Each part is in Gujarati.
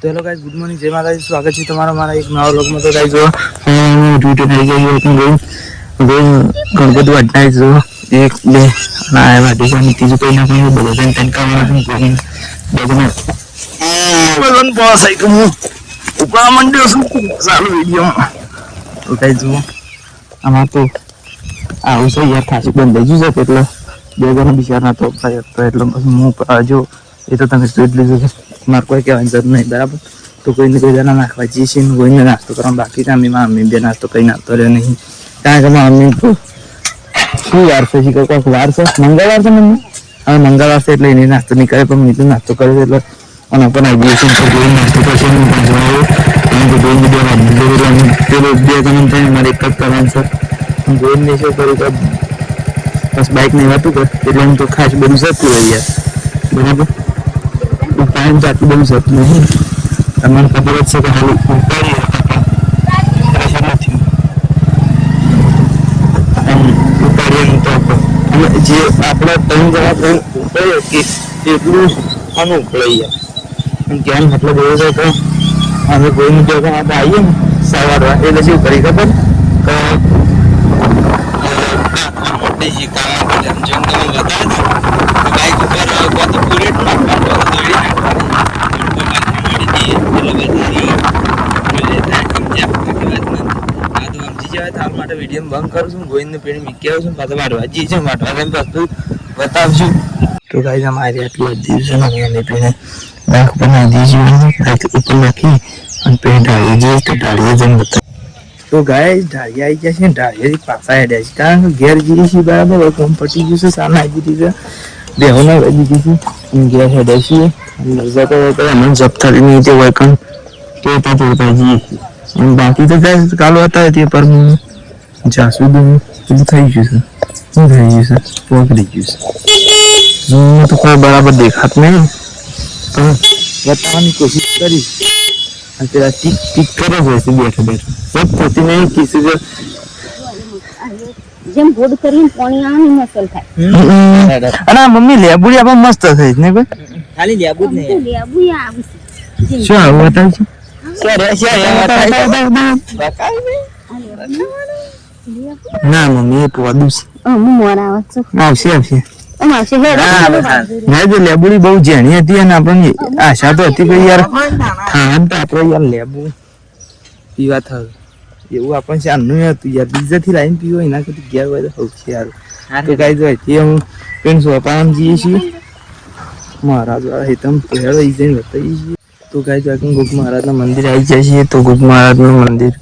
તો હેલો ગાઈસ, ગુડ મોર્નિંગ, જય માતાજી. સ્વાગત છે તમારા મારા એક નવા વ્લોગમાં. તો ગાઈસ જો હું ડ્યુટી થઈ ગઈ હતી, ઘણું બધું અટકાઈ જો 1 2 ના વાટી છે ત્રીજું કોઈ ના કોઈ બધું ટંકાવાનું બધું બોસ આઈ હું ઉકા મંડ્યો છું ચાલુ વિડીયોમાં. તો ગાઈસ જો આમાં તો આવું છે યાર, ખાસું બંધ થઈ ગયું છે એટલે બે જણા બિચારા તો એટલે હું જો એ તો તમે જોઈ લીધું છે, મારે કોઈ કહેવાની જરૂર નહીં બરાબર. તો કોઈને કોઈ જણા નાખવા જઈએ છીએ, કોઈને નાસ્તો કરવા બાકી છે. મમ્મી બે નાસ્તો કંઈ નાખતો રહ્યો નહીં, કારણ કે મમ્મી તો શું વાર છે શીખો કોઈક વાર છે, મંગળવાર છે મમ્મી. હવે મંગળવાર છે એટલે એને નાસ્તો નહીં કરે, પણ મેં નાસ્તો કર્યો એટલે અને પણ આવી જઈએ છીએ કોઈ નાસ્તો કરશે નહીં. પેલો બે જણ થાય મારે એક જ કરવાનું છે, હું જોઈને શું કરું તો બસ બાઇક નહીં વાતું કર એટલે હું તો ખાસ બધું શકતું હોય યાર બરાબર. ટાઈમ તો આટલું બધું શકતું નહીં, તમને ખબર જ છે કે હાલ ઉપાડીએ તો જે આપણે 3 જણા ઉપાડીએ કે એટલું આનું ઉપાડીએ કેમ મતલબ એવો છે કે અમે કોઈની જગ્યા આપણે આવીએ ને સવાર એટલે શું કરી ખબર માટે વિડીયો બંધ કરું છું, ગોવિંદ પેણી મીકી આવું છું, પાછા વાટવા જઈએ છીએ, વાટવા બતાવશું. તો ગાઈસ અમારી આટલી દિવસે અમે પેણે દાખ બનાવી દઈશું, ઉપર નાખી અને પેન્ટ ઢાળી જઈએ તો ઢાળીએ જઈને બતાવ. તો ગાઈસ ઢાળી આવી ગયા છે, ઢાળીએ પાછા હેડ્યા છે કારણ કે ઘેર જઈએ છીએ બરાબર. કોમ પટી ગયું છે, સામે આવી દીધી છે, બેહોના આવી દીધી છે, ઘેર હેડ્યા છીએ. લગભગ અમને જપ થતી નહીં તે હોય પણ તોતા તોડતા જઈએ છીએ. બાકી તો ગાઈસ કાલો હતા તે પર હું જ્યાં સુધી પેલું થઈ ગયું છે, શું થઈ ગયું છે, પકડી ગયું છે. હું તો કોઈ બરાબર દેખાત નહીં પણ બતાવવાની કોશિશ કરી અને પેલા ટીક ટીક કરે છે બેઠા બેઠા સબ થતી નહીં કિસી જેમ ગોડ કરીને પાણી આની મસલ થાય. અને મમ્મી લેબુડી આપણ મસ્ત થઈ ને ભાઈ, ખાલી લેબુ જ નહીં, લેબુ આવશે શું આવું બતાવ છે ના મમ્મી એ પોદું છે મોરા આવશે લેબુડી બહુ ઝેણી હતી અને આપણને આશા તો હતી કે યાર ખાન તો આપણે યાર લેબુ પીવા થયું એવું આપણને ચાલનું હતું યાર, બીજાથી લાઈન પીવો એના કરતી ઘેર હોય તો સૌથી સારું. તો કાંઈ જો હતી હું પેન સોપામાં જઈએ છીએ મહારાજ વાળા હેતમ તો હેડો એ જઈને બતાવીએ છીએ. તો કાંઈ જો ગુગ મહારાજના મંદિર આવી જાય છીએ. તો ગુગ મહારાજનું મંદિર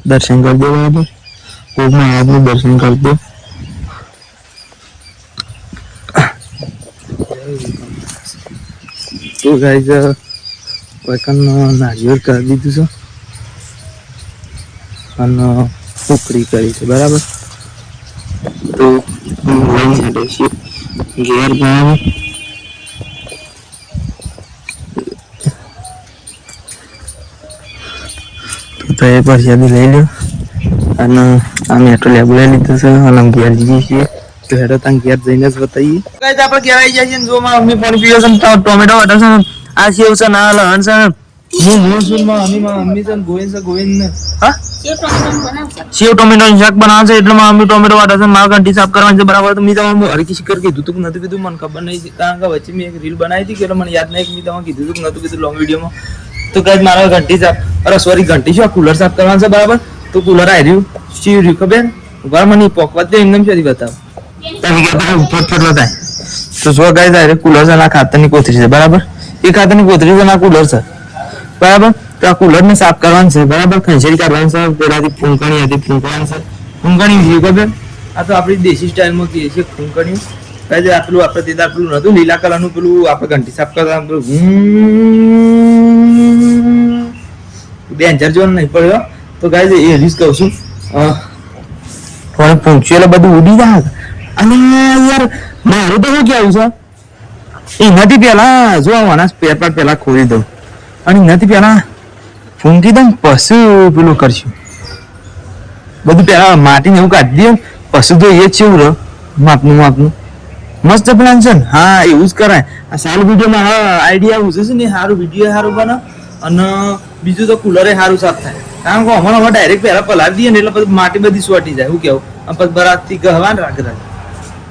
દર્શન કરી દો બરાબર, ગુગ મહારાજનું દર્શન કરી દો. તો ગાઈઝ કોઈકનું નારિયેળ કરી દીધું છે અને ઉકળી કરી છે બરાબર. તો ઘેર બરાબર તો એ પ્રસાદી લઈ લો અને અમે એટલું લેબુ લઈ લીધું છે અને ઘેર જઈએ છીએ. તો હેડો ત્યાં ઘેર જઈને જ બતાવીએ. ગાઈઝ આપણે ઘેર આવી જાય છે, જો મારા મમ્મી પાણી પીવે છે, ટોમેટો વાટે છે, આ સેવ છે, ના લહણ છે, હું છું મમ્મી છે, ગોવિંદ ને હા સેવ ટોમેટો શાક બનાવે છે એટલે મારા મમ્મી ટોમેટો વાટે છે, મારા ઘંટી સાફ કરવાની છે બરાબર. તો મેં તમને હરકી શિકર કીધું તું નથી કીધું મને ખબર નહીં, કારણ કે વચ્ચે મેં એક રીલ બનાવી હતી કે મને યાદ નહીં, મેં તમને કીધું તું નતું કીધું લોંગ વિડીયોમાં. તો ગાઈઝ મારા ઘંટી સાફ સોરી ઘંટી શું કુલર સાફ કરવાનું છે બરાબર. તો કુલર આવી રહ્યું શી રહ્યું ખબર ઉભા મને પોકવા દે એમને શોધી બતાવ તમે ફટફટ બતાય. તો જો ગાઈઝ આ કુલર છે, આ ખાતરની કોથળી છે બરાબર, એ ખાતરની કોથળી છે, આ કુલર છે બરાબર. તો આ કુલર ને સાફ કરવાનું છે બરાબર, ખંજરી કાઢવાનું છે, પેલાથી ફૂંકણી હતી ફૂંકવાનું છે, ફૂંકણી ખબર આ તો આપણી દેશી સ્ટાઇલમાં કહીએ છીએ ફૂંકણી. કાંઈ આટલું આપણે તે પેલું નતું લીલા કલરનું પેલું આપણે ઘંટી સાફ કરતા પેલું ડેન્જર જોવાનું નહીં પડ્યો. તો ગાઈઝ એ રીસ કહું છું પણ પૂંચ્યું એટલે બધું ઉડી જાય. અને યાર મારું તો શું કેવું છે એનાથી પેલા જો આના સ્પેર પાર્ટ પેલા ખોલી દઉં અને એનાથી પેલા ફૂંકી દઉં પછી પેલું કરશું બધું પેલા માટીને એવું કાઢી દઈએ પછી તો એ જ છે એવું માપનું મસ્ત પ્લાન છે ને? હા એવું જ કરાય. આ સારું વિડીયોમાં હા આઈડિયા આવું છે ને, સારું વિડીયો સારું બને અને બીજું તો કુલરે સારું સાફ થાય. કારણ કે હમણાં ડાયરેક્ટ પહેલા પલાળી દઈએ ને એટલે પછી માટી બધી સોટી જાય. શું કેવું? પછી બરાતથી ગહવા ને રાખે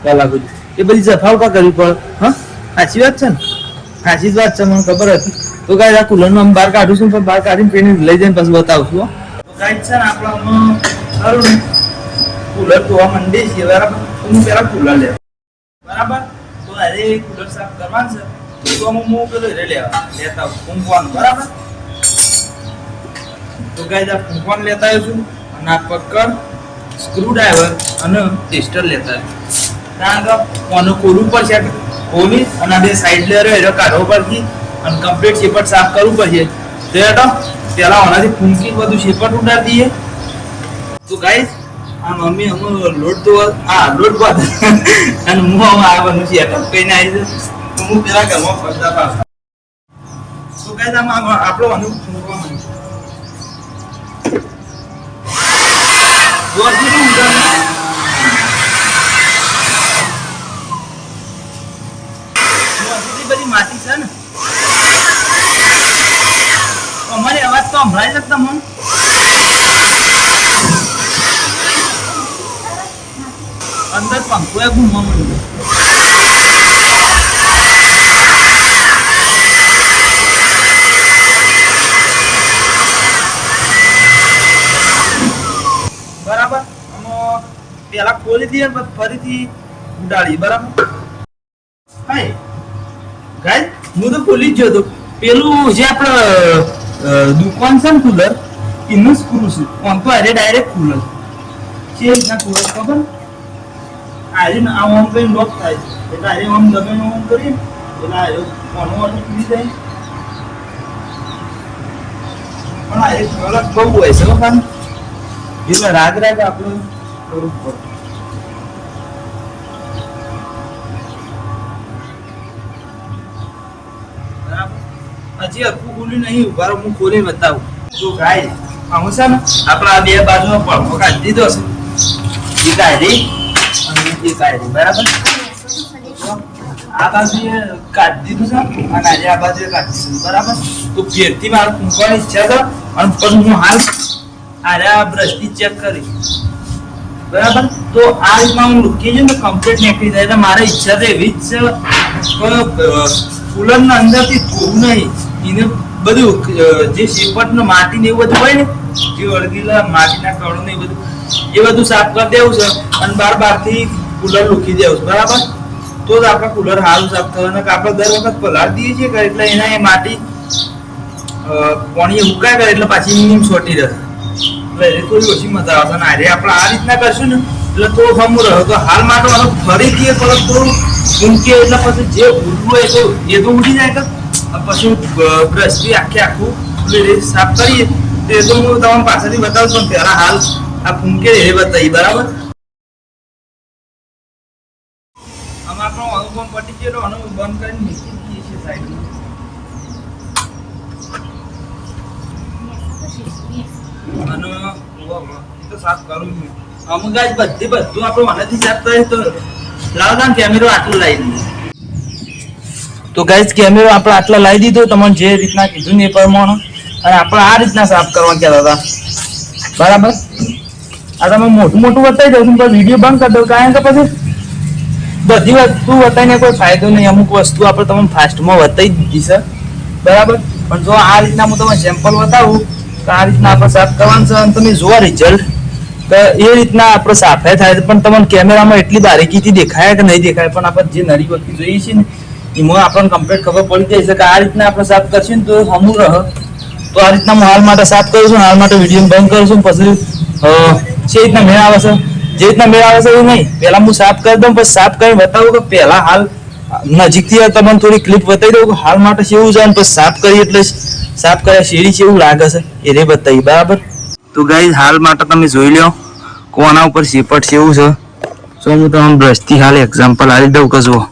કલાક સુધી એ બધી સફાવ કા કરવી પડે. હા સાચી વાત છે ને? સાચી જ વાત છે, મને ખબર હતી. તો ગાય આ કુલરનું આમ બહાર કાઢું છું, પણ બહાર કાઢીને પેલી લઈ જઈને પછી બતાવશું. તો ગાય છે ને આપણે સારું ને કુલર ધોવા માંડીએ છીએ બરાબર. હું પેલા કુલર લે બરાબર. તો અરે કુલર સાફ કરવાનું છે તો હું પેલું લેતા ઊંઘવાનું બરાબર. તો ગાય આ ઊંઘવાનું લેતા આવ્યો છું અને આ પકડ સ્ક્રૂ ડ્રાઈવર અને ટેસ્ટર લેતા આવ્યો. કારણ કે કોનું ખોલવું પડશે, ખોલી અને બે સાઈડ લેર એ કાઢવો પડશે અને કમ્પ્લીટ શેપટ સાફ કરવું પડશે. તો એટો પેલા ઓનાથી ફૂંકી બધું શેપટ ઉડાડી દઈએ. તો ગાઈસ આ મમ્મી અમે લોટ તો લોટ બાદ અને હું આવવાનું છે કઈને આવી છે. તો હું પેલા ઘરમાં ફરતા પાડતા. તો ગાઈસ આમાં આપણો અનુભવ ફૂંકવા માંડ્યો. બધી માટી છે ને અમારી અવાજ તો સંભળાય છે તમને? અંદર પંખો એ ઘૂમવા માંડ્યો. બરાબર. પેલા ખોલી દઈએ ફરીથી ઉડાડીએ બરાબર. હાય ગાય હું તો ખોલી જ ગયો. પેલું જે આપણે દુકાન છે ને કુલર એનું સ્ક્રૂ છે. આમ તો અરે ડાયરેક્ટ કુલર છે રીતના કુલર ખબર આજે આમ આમ કરીને લોક થાય છે. એટલે આજે આમ ગમે આમ કરીએ એટલે આજે કોનો ઓર્ડર ખુલી જાય. પણ આ એક અલગ બહુ હોય છે ખાલી એટલે રાગ આપણે કરવું પડે. હજી હરખું ખુલ્યું નહીં. ઉભા હું ખોલી બતાવું. તો ગાય આવું છે ને આપણે આ બે બાજુનો પડખો કાઢી દીધો છે. એ કાઢી અને એ કાઢી બરાબર. આ બાજુ કાઢી દીધું છે અને આજે આ બાજુ કાઢી દીધું બરાબર. તો ફેરથી મારે ફૂંકવાની ઈચ્છા છે અને પછી હું હાલ આ બ્રશથી ચેક કરી બરાબર. તો આ રીતના હું લૂકી છે ને કમ્પ્લીટ નીકળી જાય. એટલે મારે ઈચ્છા તો એવી જ છે કુલરના અંદરથી ધોવું નહીં. એને બધું જે શેપટ ને માટી ને એવું બધું હોય ને જે અળગીલા માટીના કણો ને એ બધું સાફ કરી દેવું છે અને બારથી કુલર લૂકી દેવું છે બરાબર. તો જ આપણા કુલર સારું સાફ થવાના. આપણે દર વખત પલાળી દઈએ છીએ એટલે એના એ માટી પાણી ઉકાય કરે એટલે પાછી નીમ છોટી રહે. થોડી ઓછી મજા આવશે ને આજે આપણે આ રીતના કરશું ને એટલે થોડું ખમું રહ્યો. તો હાલ માટે ફરીથી પરત થોડું ઊંઘીએ એટલે પછી જે ઉડવું હોય તો એ તો ઉડી જાય કે પછી બ્રશથી આખું સાફ કરીએ તો એ તો હું તમને પાછળથી બતાવું છું. પહેલા હાલ આ ફૂંકે એ બતાવી બરાબર. આમાં આપણો અનુભવ પટી ગયેલો અનુભવ બંધ કરીને મૂકી દઈએ છીએ સાઈડમાં. અને તો સાફ કરું છું અમુક ગાય બધું આપણે મનેથી સાફ કરીએ તો લાવતા કેમેરો આટલો લાવી દઈએ. તો ગાઈસ કેમેરો આપણે આટલા લાવી દીધો તમને જે રીતના કીધું ને એ પ્રમાણે. અને આપણે આ રીતના સાફ કરવા કહેતા હતા બરાબર. આ તમે મોટું બતાવી દઉં પણ વિડીયો બંધ કરી દઉં. કારણ કે પછી બધી વસ્તુ બતાવીને કોઈ ફાયદો નહીં. અમુક વસ્તુ આપણે તમને ફાસ્ટમાં બતાવી દીધી છે બરાબર. પણ જો આ રીતના હું તમને સેમ્પલ બતાવું તો આ રીતના આપણે સાફ કરવાનું છે અને તમે જુઓ રિઝલ્ટ તો એ રીતના આપણે સાફે થાય. પણ તમને કેમેરામાં એટલી બારીકીથી દેખાય કે નહીં દેખાય પણ આપણે જે નરી વસ્તુ જોઈએ છીએ ને એમાં આપણને કમ્પ્લીટ ખબર પડી જાય છે કે આ રીતના આપણે સાફ કરશું ને તો હમું રહે. તો આ રીતના હું હાલ માટે સાફ કરું છું. હાલ માટે વિડીયો બંધ કરું છું. પછી જે રીતના મેળ આવે છે જે રીતના મેળ આવે છે એવું નહીં. પહેલા હું સાફ કરી દઉં પછી સાફ કરીને બતાવું કે પહેલા હાલ નજીકથી તમને થોડી ક્લિપ બતાવી દઉં કે હાલ માટે કેવું છે અને પછી સાફ કરી એટલે સાફ કર્યા શેરી કેવું લાગે છે એ રે બતાવી બરાબર. તો ગાઈસ હાલ માટે તમે જોઈ લો કોના ઉપર શેપટ કેવું છે. તો હું તમને બ્રશથી હાલ એક્ઝામ્પલ આપી દઉં કે જુઓ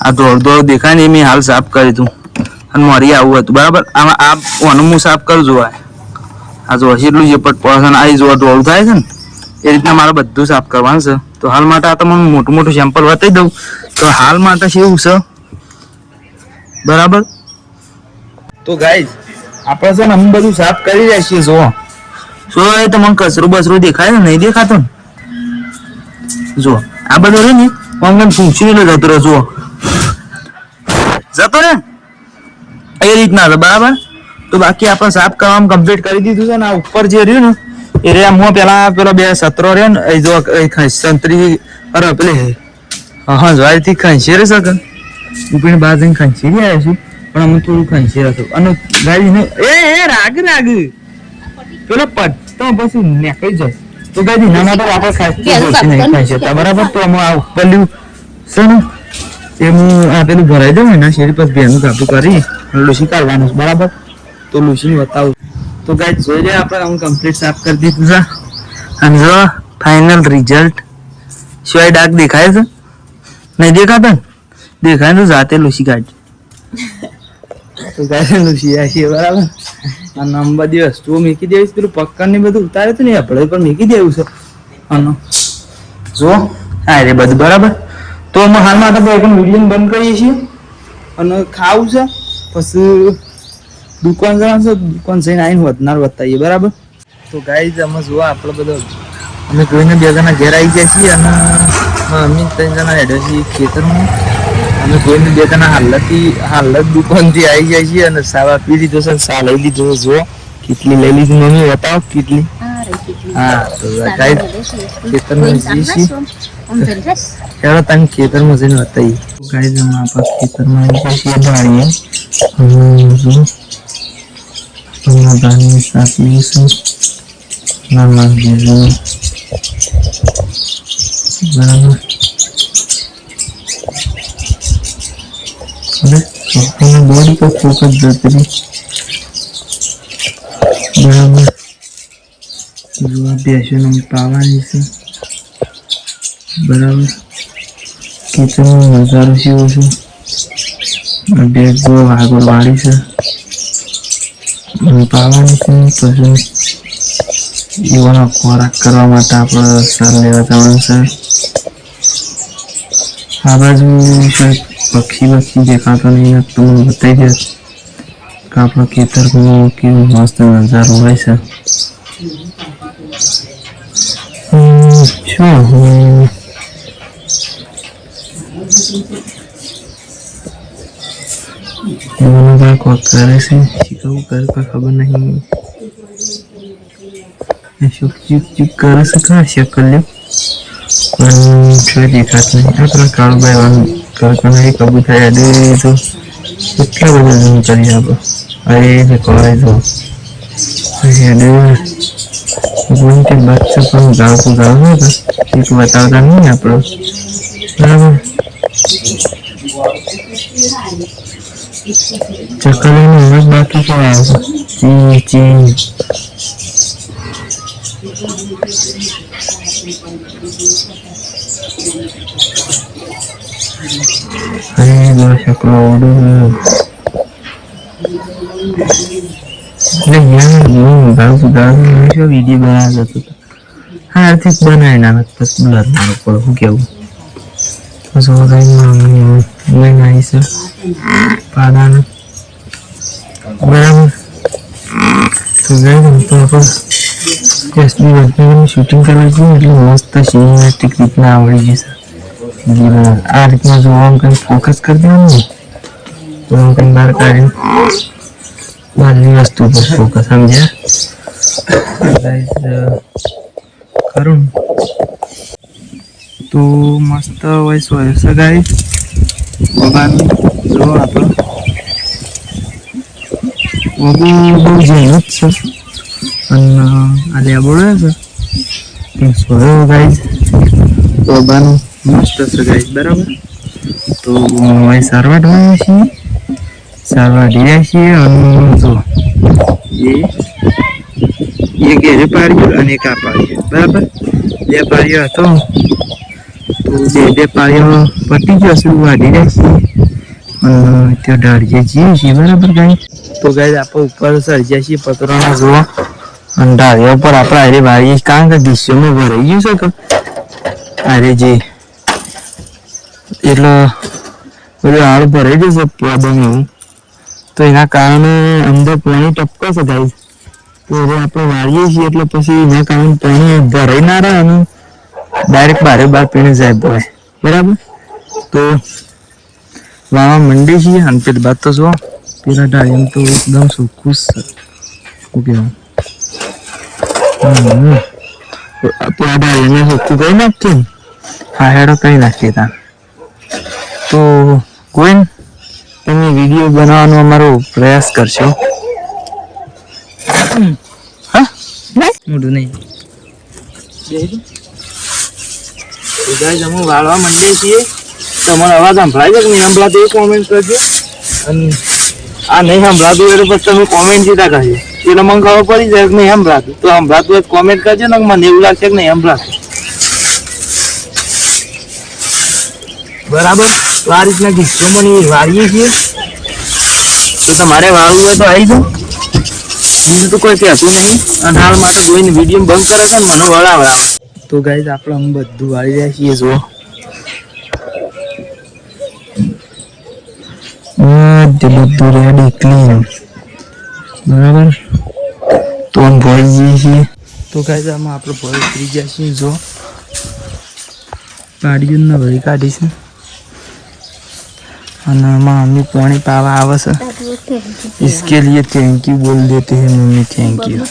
આ દોડ દેખાય ને એ મેં હાલ સાફ કર્યું હતું અને મારી આવું હતું બરાબર. આમાં આ ઓનું હું સાફ કરું છું. આ જો એટલું શેપટ પડે છે અને આ જો દોડ થાય છે ને એ રીતના મારે બધું સાફ કરવાનું છે. તો હાલ માટે આ તમને મોટું મોટું સેમ્પલ બતાવી દઉં. તો હાલ માટે કેવું છે બરાબર. તો ગાઈઝ આપણે છે ને અમે બધું સાફ કરી રહ્યા છીએ. જો એ તમને કચરો બચરો દેખાય ને? નહીં દેખાતો ને? જો આ બધું રે ને આમ પૂછી ને જતો રહે. જતો ને એ રીતના છે બરાબર. તો બાકી આપણે સાફ કરવામાં કમ્પ્લીટ કરી દીધું છે ને આ ઉપર જે રહ્યું ને એ રે હું પેલા પેલો 2 સત્રો રહ્યો ને એ જો સંતરી અરે પેલે હા જ્વારીથી ખંચી રહે શકે ઉપીને બહાર જઈને ખંચી રહ્યા છું પણ અમે થોડું ખંચી હતું અને ગાડી ને એ રાગ પેલો પટ્ટો પછી નીકળી જાય તો ગાડી ના માટે આપણે ખંચતા બરાબર. તો અમે આ ઉપર લ્યું છે ને એ હું આ પેલું ભરાઈ દઉં ને શેરી પછી ભેનું કાપું કરી લૂસી કાઢવાનું બરાબર. તો લૂસીને બતાવું. તો ગાઈસ જોઈ લે આપણે હું કમ્પ્લીટ સાફ કરી દીધું છે અને જો ફાઇનલ રિઝલ્ટ સિવાય ડાઘ દેખાય છે? નહીં દેખાતા ને? દેખાય તો જાતે લૂસી કાઢ. તો ગાઈસ લૂસી આશી બરાબર. આ નંબર દી વસ્તુઓ મૂકી દેવીશ. પેલું પક્કર ને બધું ઉતારે તો નહીં આપણે પણ મૂકી દેવું છે આનો. જો હા રે બધું બરાબર. તો અમે હાલમાં આપણે વિડીયો બંધ કરીએ છીએ અને ખાવું છે પછી દુકાન જવાનું છે. દુકાન જઈને આવીને વધતાઈએ બરાબર. તો ગાઈઝ અમે જોવા આપણે બધો અમે જોઈને 2 જણા ઘેર આવી ગયા છીએ અને અમે 3 જણા હેડે છીએ ખેતરમાં. અમે જોઈને 2 જણા હાલત દુકાનથી આવી જાય છીએ અને સાવા પી લીધો છે. સા લઈ લીધો છે. જો કેટલી લઈ લીધી મમ્મી બતાવો કેટલી. હા તો ગાઈઝ ખેતરમાં જઈએ છીએ. ચાલો તમે ખેતરમાં જઈને બતાવીએ. ગાઈઝ અમે આપણા ખેતરમાં આવી ગયા છીએ બાળીએ Ramadan saat ini nama biru berapa? Ada body ka focus jatri berapa? Dua biasa nampawan itu berapa? Kita mengajar si usu ada dua agor waris પાવાની છે. પછી એવાનો ખોરાક કરવા માટે આપણે સર લેવા જવાનું છે. આ બાજુ પક્ષી દેખાતો નહીં તમને બતાવી દે કે આપણા ખેતરમાં કેવું મસ્ત નજારો હોય છે. શું મને કોક કરે છે શીખવું કરે પણ ખબર નહીં શું ચીક કરે છે. કાં શેકલ લ્યો પણ શું દેખાત નહીં. આપણા કાળુભાઈ કરકના એક કબૂતર અડે તો એટલા બધા ઝૂમ કરી આપો. અરે કરે તો અડે બોલ કે બચ્ચા પણ ગાળતું હતા એક બતાવતા નહીં આપણો બરાબર. ચકલીનો અવાજ બાકી કેવા આવે ચી ચી. અરે મારો શકલો ઉડો વિડીયો બનાવતો હતો. હા આર્થિક બનાવી નાખે પછી બ્લર મારો પડો શું કેવું નાઈ છે પાડાનો બરાબર. તો આપણે શૂટિંગ કરવા જોઈએ એટલે મસ્ત સિનેમેટિક રીતના આવડી જશે. આ રીતના જોવા કંઈ ફોકસ કરી દેવાનું ને તો કંઈ બહાર કાઢીને બહારની વસ્તુ પર ફોકસ સમજ્યા કરું તો મસ્ત હોય છે ગાઈસ. ભગવાન જો આપણે બહુ જહેમત છે અને આ લેબોડે છે સોયો ગાઈસ. ભગવાન મસ્ત છે ગાઈસ બરાબર. તો હવે સારવાર ઢોળીએ છીએ સારવાર ઢીયા છીએ અને જો એ ઘેરે પાડ્યું અને એક આ પાડ્યું બરાબર. 2 પાડ્યો હતો તો 2 પાડ્યો પતી ગયો છે વાઢી રહ્યા છીએ અને ત્યાં ઢાળીએ છીએ બરાબર ગાય. તો ગાય આપણે ઉપર ચડી છીએ પતરાના જોવા અને ઢાળિયા ઉપર આપણે હારે વાળીએ કારણ કે દિશ્યોમાં ભરાઈ ગયું છે કે અરે જી એટલે બધું હાલ ભરાઈ જશે પ્રોબ્લેમ એવું તો એના કારણે અંદર પાણી ટપકશે થાય તો હવે આપણે વાળીએ છીએ એટલે પછી એના કારણે પાણી ભરાઈ ના રહે અને ડાયરેક્ટ બાર પીને જાય બોય બરાબર તો વાવા મંડી છીએ અને પેલી બાદ તો જો પેલા ડાળીમ તો એકદમ સુખુશ છે ઓકે પેલા ડાળીને સુખું કઈ નાખીએ ને હા હેડો કઈ નાખીએ ત્યાં તો કોઈ તમે વિડીયો બનાવવાનો અમારો પ્રયાસ કરશો હા મોટું નહીં અમે વાળવા માંડીએ છીએ તમારો અવાજ સંભળાય છે કે નહીં સંભળાતો એ કોમેન્ટ કરજો અને આ નહીં સંભળાતું એટલે પછી તમે કોમેન્ટ જીતા કરજો એટલે મને ખબર પડી જાય કે નહીં સંભળાતું તો સંભળાતું હોય કોમેન્ટ કરજો ને મને એવું લાગશે કે નહીં સંભળાતું બરાબર તો આ રીતના કિસ્સો મને વાળીએ છીએ તો તમારે વાળવું હોય તો આવી જાઓ બીજું તો કોઈ કહેતું નહીં અને હાલ માટે જોઈને વિડીયો બંધ કરે છે ને મને વળાવે તો ગાઈઝ આપણે અમે બધું વાળી રહ્યા છીએ જો બધું રેડી ક્લીન બરાબર તો અમે ભરી જઈએ છીએ તો ગાઈઝ આમાં આપણે ભરી કરી ગયા છીએ જો ગાડીઓ ના ભરી કાઢી છે અને मम्मी पानी पावा आवे से इसके लिए थैंक यू बोल देते हैं मम्मी थैंक यू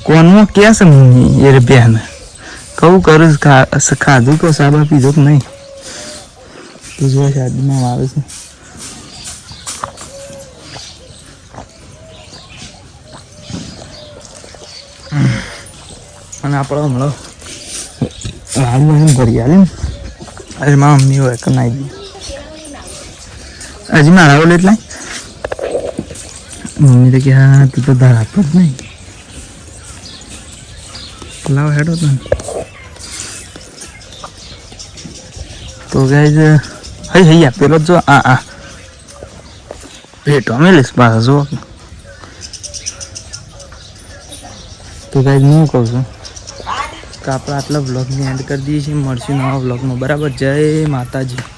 कौन में क्या से मम्मी ये बहन कहूँ करूँ खाधु को साबा पीधो कि नहीं तो जो शादी में आवे से અને આપણો હમણાં હાલ ભરી આવે ને અરે મારા મમ્મી હોય કે નાઈ દી હજી મારા ઓલે એટલા મમ્મી તો કે હા તું તો ધાર આપો જ નહીં લાવ હેડો તને તો ગાઈઝ હઈ હૈયા પેલો જો આ ભેટો મેલીશ પાછા જો તો ગાઈઝ હું કહું છું કે આપણે આટલા વ્લોગને એન્ડ કરી દઈએ છીએ મળશું નવા વ્લોગમાં બરાબર જય માતાજી